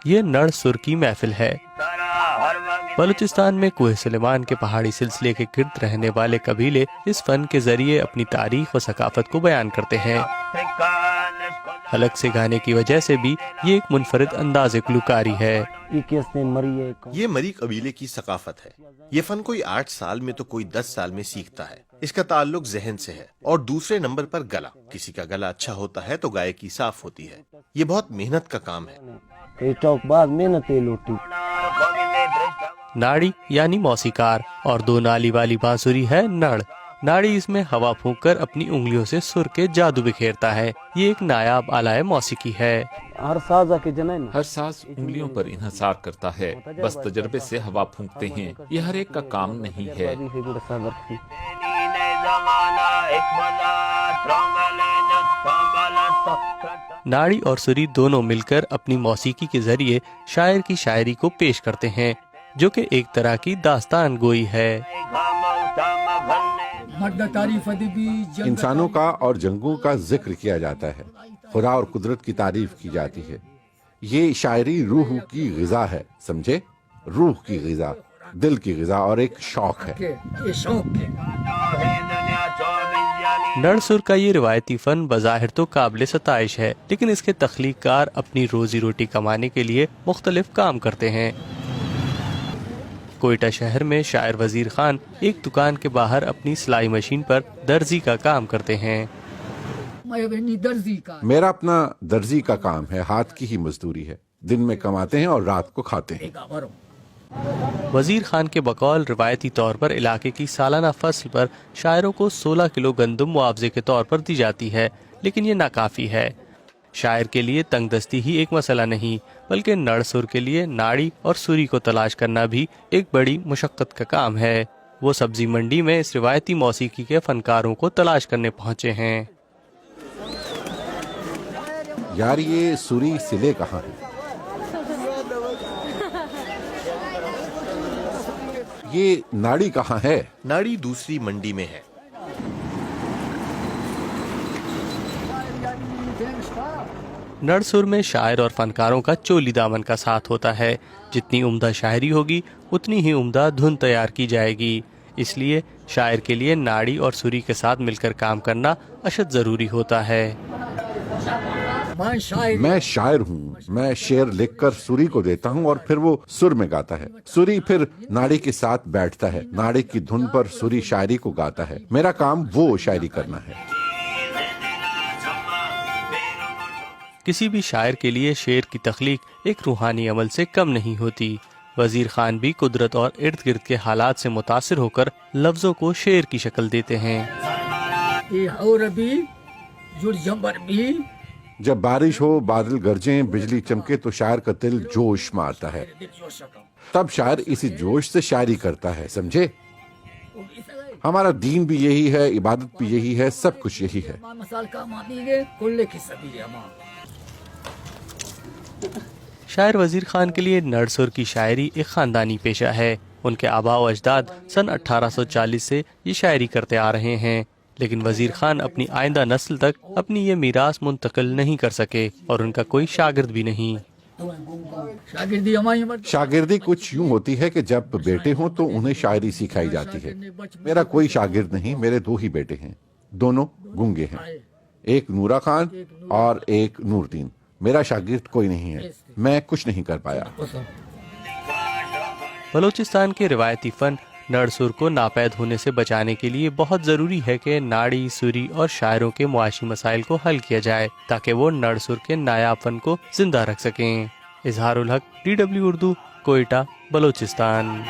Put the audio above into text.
یہ نڑ سر کی محفل ہے۔ بلوچستان میں کوہ سلیمان کے پہاڑی سلسلے کے گرد رہنے والے قبیلے اس فن کے ذریعے اپنی تاریخ و ثقافت کو بیان کرتے ہیں۔ حلق سے گانے کی وجہ سے بھی یہ ایک منفرد انداز گلوکاری ہے۔ یہ مری قبیلے کی ثقافت ہے۔ یہ فن کوئی 8 سال میں تو کوئی 10 سال میں سیکھتا ہے۔ اس کا تعلق ذہن سے ہے۔ اور دوسرے نمبر پر گلا، کسی کا گلا اچھا ہوتا ہے تو گائیکی صاف ہوتی ہے۔ یہ بہت محنت کا کام ہے۔ ناڑی یعنی موسیقار اور 2 نالی والی بانسری ہے نڑ۔ ناڑی اس میں ہوا پھونک کر اپنی انگلیوں سے سر کے جادو بکھیرتا ہے۔ یہ ایک نایاب آلہ موسیقی ہے۔ ہر ساز انگلیوں پر انحصار کرتا ہے، بس تجربے سے ہوا پھونکتے ہیں۔ یہ ہر ایک کا کام نہیں ہے۔ ناڑی اور سری دونوں مل کر اپنی موسیقی کے ذریعے شاعر کی شاعری کو پیش کرتے ہیں، جو کہ ایک طرح کی داستان گوئی ہے۔ انسانوں کا اور جنگوں کا ذکر کیا جاتا ہے، خدا اور قدرت کی تعریف کی جاتی ہے۔ یہ شاعری روح کی غذا ہے، سمجھے؟ روح کی غذا، دل کی غذا اور ایک شوق ہے۔ نڑ سر کا یہ روایتی فن بظاہر تو قابل ستائش ہے، لیکن اس کے تخلیق کار اپنی روزی روٹی کمانے کے لیے مختلف کام کرتے ہیں۔ کوئٹہ شہر میں شاعر وزیر خان ایک دکان کے باہر اپنی سلائی مشین پر درزی کا کام کرتے ہیں۔ میرا اپنا درزی کا کام ہے، ہاتھ کی ہی مزدوری ہے۔ دن میں کماتے ہیں اور رات کو کھاتے ہیں۔ وزیر خان کے بقول روایتی طور پر علاقے کی سالانہ فصل پر شاعروں کو 16 کلو گندم معاوضے کے طور پر دی جاتی ہے، لیکن یہ ناکافی ہے۔ شاعر کے لیے تنگ دستی ہی ایک مسئلہ نہیں، بلکہ نڑ سر کے لیے ناڑی اور سری کو تلاش کرنا بھی ایک بڑی مشقت کا کام ہے۔ وہ سبزی منڈی میں اس روایتی موسیقی کے فنکاروں کو تلاش کرنے پہنچے ہیں۔ یار یہ سری سلے کہاں ہے؟ یہ ناڑی کہاں ہے؟ ناڑی دوسری منڈی میں ہے۔ نڑ سر میں شاعر اور فنکاروں کا چولی دامن کا ساتھ ہوتا ہے۔ جتنی عمدہ شاعری ہوگی اتنی ہی عمدہ دھن تیار کی جائے گی، اس لیے شاعر کے لیے ناڑی اور سری کے ساتھ مل کر کام کرنا اشد ضروری ہوتا ہے۔ میں شاعر ہوں، میں شعر لکھ کر سری کو دیتا ہوں اور پھر وہ سر میں گاتا ہے، سری پھر ناڑی کے ساتھ بیٹھتا ہے، ناڑی کی دھن پر سری شاعری کو گاتا ہے۔ میرا کام وہ شاعری کرنا ہے۔ کسی بھی شاعر کے لیے شعر کی تخلیق ایک روحانی عمل سے کم نہیں ہوتی۔ وزیر خان بھی قدرت اور ارد گرد کے حالات سے متاثر ہو کر لفظوں کو شعر کی شکل دیتے ہیں۔ جب بارش ہو، بادل گرجیں، بجلی چمکے تو شاعر کا دل جوش میں آتا ہے، تب شاعر اسی جوش سے شاعری کرتا ہے، سمجھے؟ ہمارا دین بھی یہی ہے، عبادت بھی یہی ہے، سب کچھ یہی ہے۔ شاعر وزیر خان کے لیے نڑ سر کی شاعری ایک خاندانی پیشہ ہے۔ ان کے آباء و اجداد سن 1840 سے یہ شاعری کرتے آ رہے ہیں، لیکن وزیر خان اپنی آئندہ نسل تک اپنی یہ میراث منتقل نہیں کر سکے اور ان کا کوئی شاگرد بھی نہیں۔ شاگردی کچھ یوں ہوتی ہے کہ جب بیٹے ہوں تو انہیں شاعری سکھائی جاتی ہے۔ میرا کوئی شاگرد نہیں، میرے 2 ہی بیٹے ہیں، دونوں گونگے ہیں، ایک نورا خان اور ایک نور دین۔ میرا شاگرد کوئی نہیں ہے، میں کچھ نہیں کر پایا۔ بلوچستان کے روایتی فن نڑ سر کو ناپید ہونے سے بچانے کے لیے بہت ضروری ہے کہ ناڑی، سری اور شاعروں کے معاشی مسائل کو حل کیا جائے تاکہ وہ نڑ سر کے نایاب فن کو زندہ رکھ سکیں۔ اظہار الحق، DW اردو، کوئٹہ، بلوچستان۔